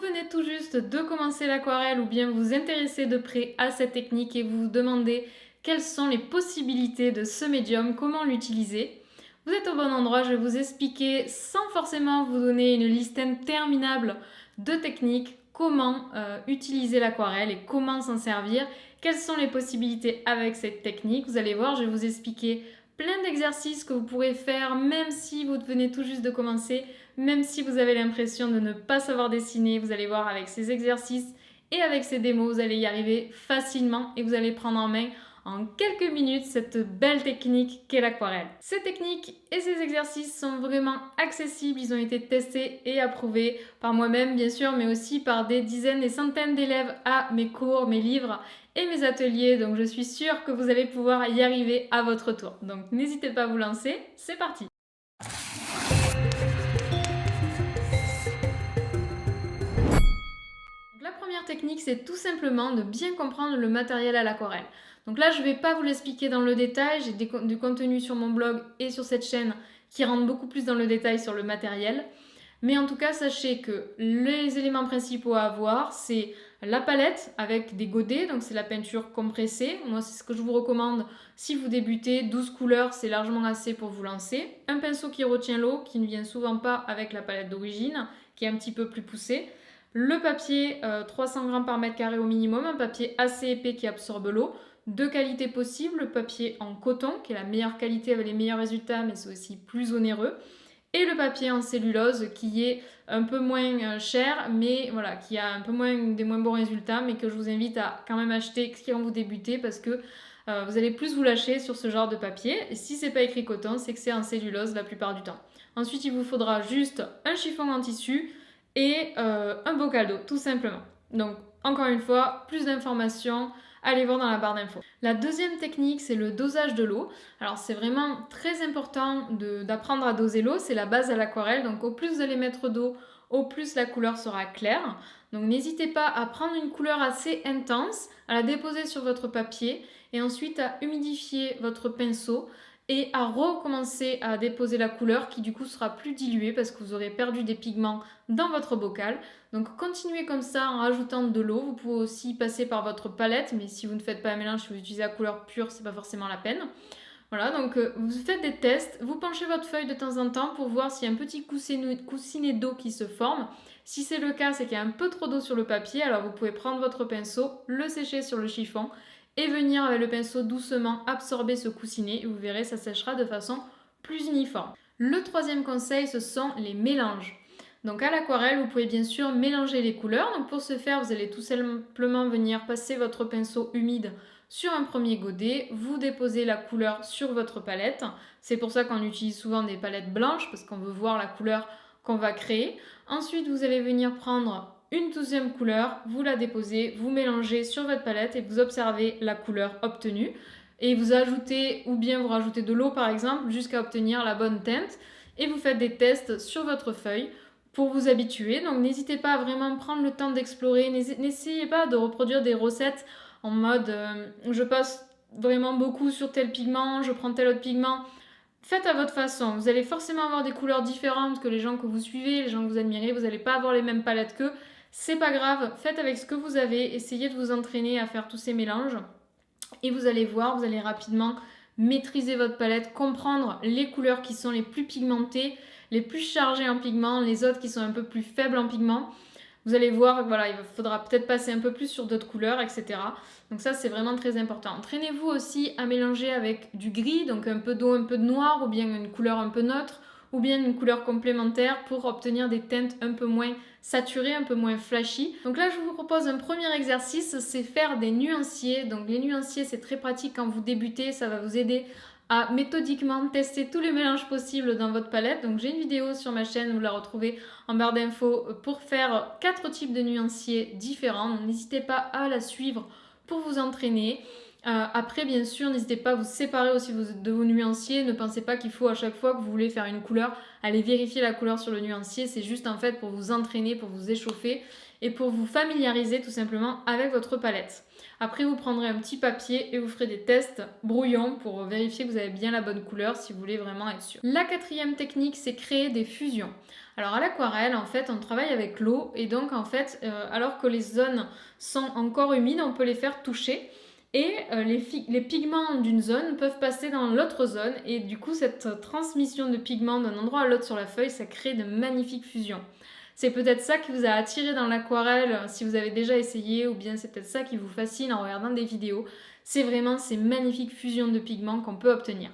venez tout juste de commencer l'aquarelle ou bien vous intéressez de près à cette technique et vous vous demandez quelles sont les possibilités de ce médium, comment l'utiliser, vous êtes au bon endroit. Je vais vous expliquer sans forcément vous donner une liste interminable de techniques, comment utiliser l'aquarelle et comment s'en servir, quelles sont les possibilités avec cette technique. Vous allez voir, je vais vous expliquer plein d'exercices que vous pourrez faire même si vous venez tout juste de commencer, même si vous avez l'impression de ne pas savoir dessiner. Vous allez voir, avec ces exercices et avec ces démos, vous allez y arriver facilement et vous allez prendre en main en quelques minutes cette belle technique qu'est l'aquarelle. Ces techniques et ces exercices sont vraiment accessibles, ils ont été testés et approuvés par moi-même bien sûr, mais aussi par des dizaines et centaines d'élèves à mes cours, mes livres et mes ateliers, donc je suis sûre que vous allez pouvoir y arriver à votre tour. Donc n'hésitez pas à vous lancer, c'est parti! La première technique, c'est tout simplement de bien comprendre le matériel à l'aquarelle. Donc là, je ne vais pas vous l'expliquer dans le détail, j'ai du contenu sur mon blog et sur cette chaîne qui rentre beaucoup plus dans le détail sur le matériel. Mais en tout cas, sachez que les éléments principaux à avoir, c'est la palette avec des godets, donc c'est la peinture compressée. Moi, c'est ce que je vous recommande si vous débutez. 12 couleurs, c'est largement assez pour vous lancer. Un pinceau qui retient l'eau, qui ne vient souvent pas avec la palette d'origine, qui est un petit peu plus poussée. Le papier, 300 grammes par mètre carré au minimum, un papier assez épais qui absorbe l'eau. Deux qualités possibles, le papier en coton, qui est la meilleure qualité avec les meilleurs résultats, mais c'est aussi plus onéreux. Et le papier en cellulose qui est un peu moins cher, mais voilà, qui a un peu des moins bons résultats, mais que je vous invite à quand même acheter quand vous débutez parce que vous allez plus vous lâcher sur ce genre de papier. Et si c'est pas écrit coton, c'est que c'est en cellulose la plupart du temps. Ensuite, il vous faudra juste un chiffon en tissu et un bocal d'eau, tout simplement. Donc, encore une fois, plus d'informations, allez voir dans la barre d'infos. La deuxième technique, c'est le dosage de l'eau. Alors, c'est vraiment très important d'apprendre à doser l'eau, c'est la base à l'aquarelle. Donc, au plus vous allez mettre d'eau, au plus la couleur sera claire. Donc, n'hésitez pas à prendre une couleur assez intense, à la déposer sur votre papier et ensuite à humidifier votre pinceau et à recommencer à déposer la couleur qui du coup sera plus diluée parce que vous aurez perdu des pigments dans votre bocal. Donc continuez comme ça en rajoutant de l'eau. Vous pouvez aussi passer par votre palette, mais si vous ne faites pas un mélange, si vous utilisez la couleur pure, c'est pas forcément la peine. Voilà, donc vous faites des tests, vous penchez votre feuille de temps en temps pour voir s'il y a un petit coussinet d'eau qui se forme. Si c'est le cas, c'est qu'il y a un peu trop d'eau sur le papier, alors vous pouvez prendre votre pinceau, le sécher sur le chiffon et venir avec le pinceau doucement absorber ce coussinet et vous verrez, ça séchera de façon plus uniforme. Le troisième conseil, ce sont les mélanges. Donc à l'aquarelle, vous pouvez bien sûr mélanger les couleurs. Donc pour ce faire, vous allez tout simplement venir passer votre pinceau humide sur un premier godet, vous déposez la couleur sur votre palette. C'est pour ça qu'on utilise souvent des palettes blanches parce qu'on veut voir la couleur qu'on va créer. Ensuite, vous allez venir prendre une deuxième couleur, vous la déposez, vous mélangez sur votre palette et vous observez la couleur obtenue. Et vous ajoutez ou bien vous rajoutez de l'eau par exemple jusqu'à obtenir la bonne teinte. Et vous faites des tests sur votre feuille pour vous habituer. Donc n'hésitez pas à vraiment prendre le temps d'explorer. N'essayez pas de reproduire des recettes en mode je passe vraiment beaucoup sur tel pigment, je prends tel autre pigment. Faites à votre façon. Vous allez forcément avoir des couleurs différentes que les gens que vous suivez, les gens que vous admirez. Vous n'allez pas avoir les mêmes palettes qu'eux. C'est pas grave. Faites avec ce que vous avez. Essayez de vous entraîner à faire tous ces mélanges. Et vous allez voir, vous allez rapidement maîtriser votre palette, comprendre les couleurs qui sont les plus pigmentées, les plus chargées en pigments, les autres qui sont un peu plus faibles en pigments. Vous allez voir, voilà, il faudra peut-être passer un peu plus sur d'autres couleurs, etc. Donc ça, c'est vraiment très important. Entraînez-vous aussi à mélanger avec du gris, donc un peu d'eau, un peu de noir, ou bien une couleur un peu neutre, ou bien une couleur complémentaire pour obtenir des teintes un peu moins saturées, un peu moins flashy. Donc là, je vous propose un premier exercice, c'est faire des nuanciers. Donc les nuanciers, c'est très pratique quand vous débutez, ça va vous aider à méthodiquement tester tous les mélanges possibles dans votre palette. Donc j'ai une vidéo sur ma chaîne, vous la retrouvez en barre d'infos pour faire 4 types de nuanciers différents. Donc n'hésitez pas à la suivre pour vous entraîner. Après, bien sûr, n'hésitez pas à vous séparer aussi de vos nuanciers. Ne pensez pas qu'il faut à chaque fois que vous voulez faire une couleur, aller vérifier la couleur sur le nuancier. C'est juste en fait pour vous entraîner, pour vous échauffer et pour vous familiariser tout simplement avec votre palette. Après, vous prendrez un petit papier et vous ferez des tests brouillons pour vérifier que vous avez bien la bonne couleur si vous voulez vraiment être sûr. La quatrième technique, c'est créer des fusions. Alors à l'aquarelle, en fait, on travaille avec l'eau et donc en fait, alors que les zones sont encore humides, on peut les faire toucher. Et les pigments d'une zone peuvent passer dans l'autre zone et du coup cette transmission de pigments d'un endroit à l'autre sur la feuille, ça crée de magnifiques fusions. C'est peut-être ça qui vous a attiré dans l'aquarelle si vous avez déjà essayé ou bien c'est peut-être ça qui vous fascine en regardant des vidéos. C'est vraiment ces magnifiques fusions de pigments qu'on peut obtenir.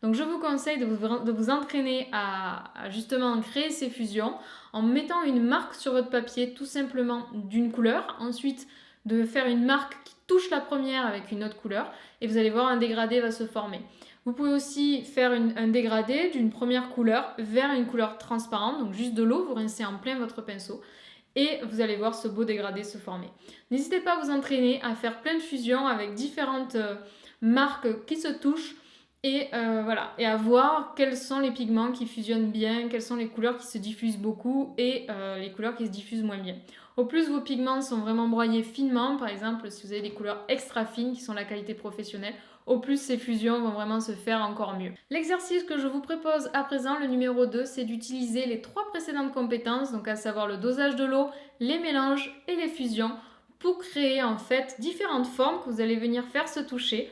Donc je vous conseille de vous entraîner à justement créer ces fusions en mettant une marque sur votre papier tout simplement d'une couleur. Ensuite, de faire une marque qui touche la première avec une autre couleur et vous allez voir un dégradé va se former. Vous pouvez aussi faire un dégradé d'une première couleur vers une couleur transparente, donc juste de l'eau, vous rincez en plein votre pinceau et vous allez voir ce beau dégradé se former. N'hésitez pas à vous entraîner à faire plein de fusions avec différentes marques qui se touchent et voilà, et à voir quels sont les pigments qui fusionnent bien, quelles sont les couleurs qui se diffusent beaucoup et les couleurs qui se diffusent moins bien. Au plus vos pigments sont vraiment broyés finement, par exemple si vous avez des couleurs extra fines qui sont la qualité professionnelle, au plus ces fusions vont vraiment se faire encore mieux. L'exercice que je vous propose à présent, le numéro 2, c'est d'utiliser les 3 précédentes compétences, donc à savoir le dosage de l'eau, les mélanges et les fusions, pour créer en fait différentes formes que vous allez venir faire se toucher.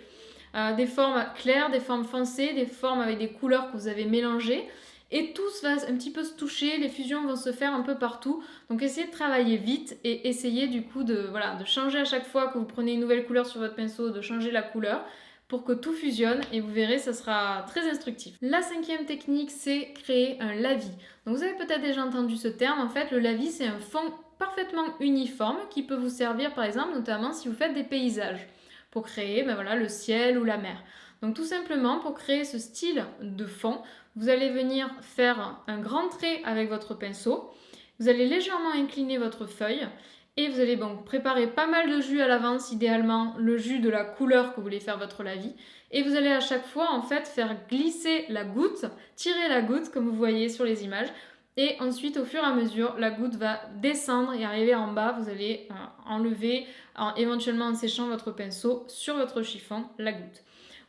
Des formes claires, des formes foncées, des formes avec des couleurs que vous avez mélangées. Et tout va un petit peu se toucher, les fusions vont se faire un peu partout. Donc essayez de travailler vite et essayez du coup de changer à chaque fois que vous prenez une nouvelle couleur sur votre pinceau, de changer la couleur pour que tout fusionne et vous verrez, ça sera très instructif. La 5e technique, c'est créer un lavis. Donc vous avez peut-être déjà entendu ce terme. En fait, le lavis, c'est un fond parfaitement uniforme qui peut vous servir par exemple notamment si vous faites des paysages pour créer le ciel ou la mer. Donc tout simplement, pour créer ce style de fond, vous allez venir faire un grand trait avec votre pinceau, vous allez légèrement incliner votre feuille et vous allez donc préparer pas mal de jus à l'avance, idéalement le jus de la couleur que vous voulez faire votre lavis. Et vous allez à chaque fois en fait faire glisser la goutte, tirer la goutte comme vous voyez sur les images. Et ensuite, au fur et à mesure, la goutte va descendre et arriver en bas. Vous allez enlever, éventuellement en séchant votre pinceau sur votre chiffon, la goutte.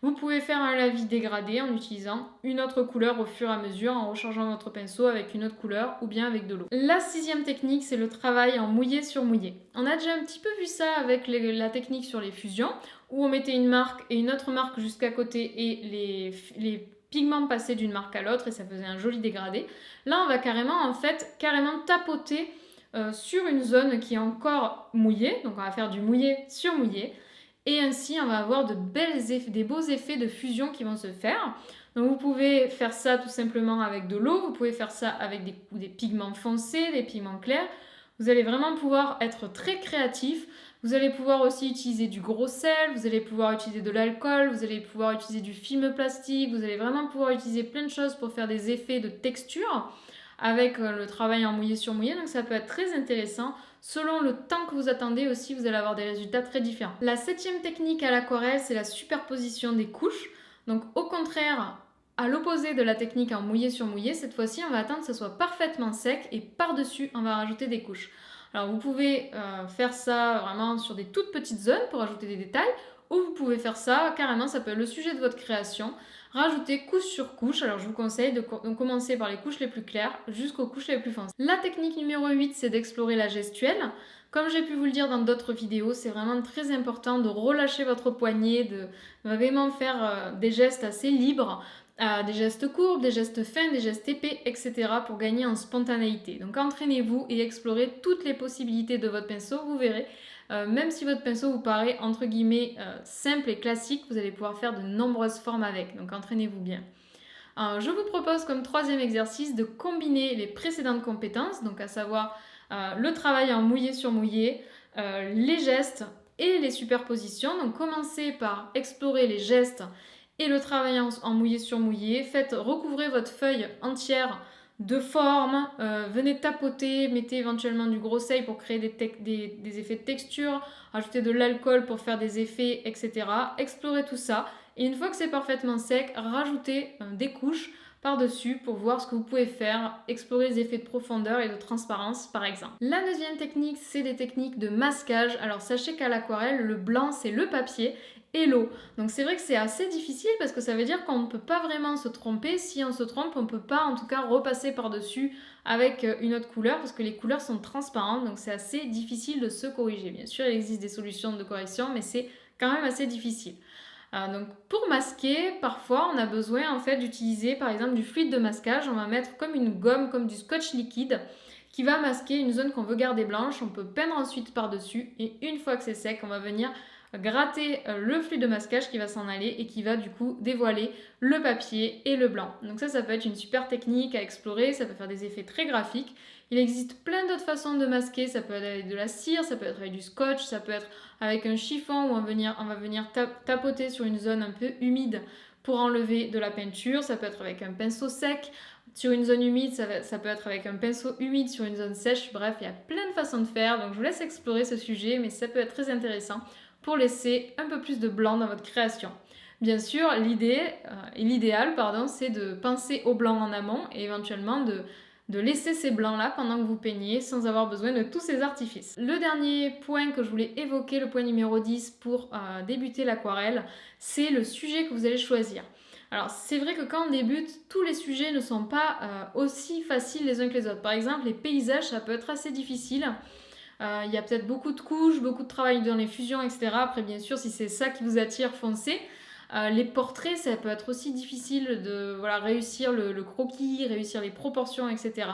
Vous pouvez faire un lavis dégradé en utilisant une autre couleur au fur et à mesure, en rechargeant votre pinceau avec une autre couleur ou bien avec de l'eau. La 6e technique, c'est le travail en mouillé sur mouillé. On a déjà un petit peu vu ça avec la technique sur les fusions, où on mettait une marque et une autre marque juste à côté et les pigments passaient d'une marque à l'autre et ça faisait un joli dégradé. Là, on va carrément tapoter sur une zone qui est encore mouillée, donc on va faire du mouillé sur mouillé. Et ainsi, on va avoir des beaux effets de fusion qui vont se faire. Donc vous pouvez faire ça tout simplement avec de l'eau, vous pouvez faire ça avec des pigments foncés, des pigments clairs. Vous allez vraiment pouvoir être très créatif. Vous allez pouvoir aussi utiliser du gros sel, vous allez pouvoir utiliser de l'alcool, vous allez pouvoir utiliser du film plastique, vous allez vraiment pouvoir utiliser plein de choses pour faire des effets de texture avec le travail en mouillé sur mouillé. Donc ça peut être très intéressant. Selon le temps que vous attendez aussi, vous allez avoir des résultats très différents. La 7e technique à l'aquarelle, c'est la superposition des couches. Donc au contraire, à l'opposé de la technique en mouillé sur mouillé, cette fois-ci, on va attendre que ce soit parfaitement sec et par-dessus, on va rajouter des couches. Alors vous pouvez faire ça vraiment sur des toutes petites zones pour ajouter des détails, ou vous pouvez faire ça carrément, ça peut être le sujet de votre création, rajouter couche sur couche. Alors je vous conseille de commencer par les couches les plus claires jusqu'aux couches les plus foncées. La technique numéro 8, c'est d'explorer la gestuelle. Comme j'ai pu vous le dire dans d'autres vidéos, c'est vraiment très important de relâcher votre poignet, de vraiment faire des gestes assez libres, des gestes courbes, des gestes fins, des gestes épais, etc. pour gagner en spontanéité. Donc entraînez-vous et explorez toutes les possibilités de votre pinceau, vous verrez. Même si votre pinceau vous paraît entre guillemets simple et classique, vous allez pouvoir faire de nombreuses formes avec, donc entraînez-vous bien. Je vous propose comme 3e exercice de combiner les précédentes compétences, donc à savoir le travail en mouillé sur mouillé, les gestes et les superpositions. Donc commencez par explorer les gestes et le travail en mouillé sur mouillé. Recouvrez votre feuille entière de forme, venez tapoter, mettez éventuellement du gros sel pour créer des effets de texture, ajoutez de l'alcool pour faire des effets, etc. Explorez tout ça et une fois que c'est parfaitement sec, rajoutez des couches par-dessus pour voir ce que vous pouvez faire, explorer les effets de profondeur et de transparence par exemple. La deuxième technique, c'est des techniques de masquage. Alors sachez qu'à l'aquarelle, le blanc c'est le papier et l'eau. Donc c'est vrai que c'est assez difficile parce que ça veut dire qu'on ne peut pas vraiment se tromper. Si on se trompe, on ne peut pas en tout cas repasser par-dessus avec une autre couleur parce que les couleurs sont transparentes, donc c'est assez difficile de se corriger. Bien sûr, il existe des solutions de correction, mais c'est quand même assez difficile. Donc pour masquer, parfois on a besoin en fait d'utiliser par exemple du fluide de masquage. On va mettre comme une gomme, comme du scotch liquide qui va masquer une zone qu'on veut garder blanche. On peut peindre ensuite par-dessus et une fois que c'est sec, on va venir gratter le fluide de masquage qui va s'en aller et qui va du coup dévoiler le papier et le blanc. Donc ça peut être une super technique à explorer, ça peut faire des effets très graphiques. Il existe plein d'autres façons de masquer, ça peut être avec de la cire, ça peut être avec du scotch, ça peut être avec un chiffon où on va venir tapoter sur une zone un peu humide pour enlever de la peinture, ça peut être avec un pinceau sec sur une zone humide, ça peut être avec un pinceau humide sur une zone sèche, bref, il y a plein de façons de faire, donc je vous laisse explorer ce sujet, mais ça peut être très intéressant pour laisser un peu plus de blanc dans votre création. Bien sûr, l'idéal, c'est de pincer au blanc en amont et éventuellement de laisser ces blancs-là pendant que vous peignez sans avoir besoin de tous ces artifices. Le dernier point que je voulais évoquer, le point numéro 10 pour débuter l'aquarelle, c'est le sujet que vous allez choisir. Alors c'est vrai que quand on débute, tous les sujets ne sont pas aussi faciles les uns que les autres. Par exemple, les paysages, ça peut être assez difficile. Il y a peut-être beaucoup de couches, beaucoup de travail dans les fusions, etc. Après, bien sûr, si c'est ça qui vous attire, foncez. Les portraits, ça peut être aussi difficile de réussir le croquis, réussir les proportions, etc.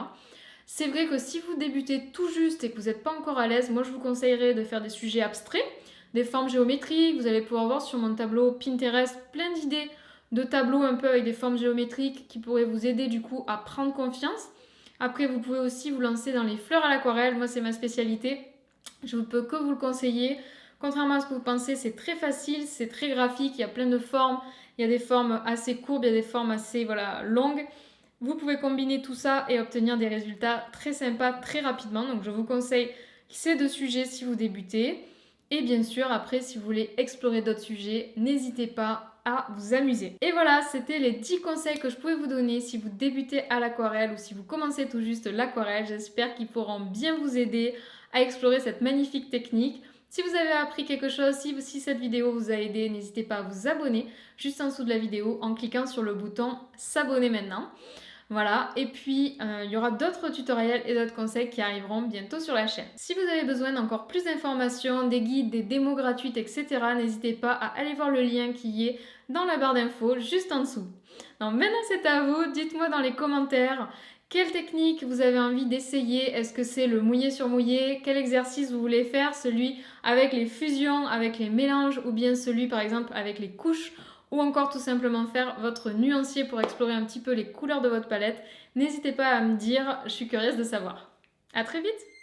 C'est vrai que si vous débutez tout juste et que vous n'êtes pas encore à l'aise, moi je vous conseillerais de faire des sujets abstraits, des formes géométriques. Vous allez pouvoir voir sur mon tableau Pinterest plein d'idées de tableaux un peu avec des formes géométriques qui pourraient vous aider du coup à prendre confiance. Après, vous pouvez aussi vous lancer dans les fleurs à l'aquarelle. Moi, c'est ma spécialité. Je ne peux que vous le conseiller. Contrairement à ce que vous pensez, c'est très facile, c'est très graphique. Il y a plein de formes. Il y a des formes assez courbes, il y a des formes assez longues. Vous pouvez combiner tout ça et obtenir des résultats très sympas très rapidement. Donc, je vous conseille ces deux sujets si vous débutez. Et bien sûr, après, si vous voulez explorer d'autres sujets, n'hésitez pas à vous amuser. Et voilà, c'était les 10 conseils que je pouvais vous donner si vous débutez à l'aquarelle ou si vous commencez tout juste l'aquarelle. J'espère qu'ils pourront bien vous aider à explorer cette magnifique technique. Si vous avez appris quelque chose, si cette vidéo vous a aidé, n'hésitez pas à vous abonner juste en dessous de la vidéo en cliquant sur le bouton s'abonner maintenant. Voilà, et puis il y aura d'autres tutoriels et d'autres conseils qui arriveront bientôt sur la chaîne. Si vous avez besoin d'encore plus d'informations, des guides, des démos gratuites, etc., n'hésitez pas à aller voir le lien qui est dans la barre d'infos juste en dessous. Donc maintenant c'est à vous, dites-moi dans les commentaires quelle technique vous avez envie d'essayer. Est-ce que c'est le mouillé sur mouillé? Quel exercice vous voulez faire? Celui avec les fusions, avec les mélanges ou bien celui par exemple avec les couches? Ou encore tout simplement faire votre nuancier pour explorer un petit peu les couleurs de votre palette. N'hésitez pas à me dire, je suis curieuse de savoir. À très vite!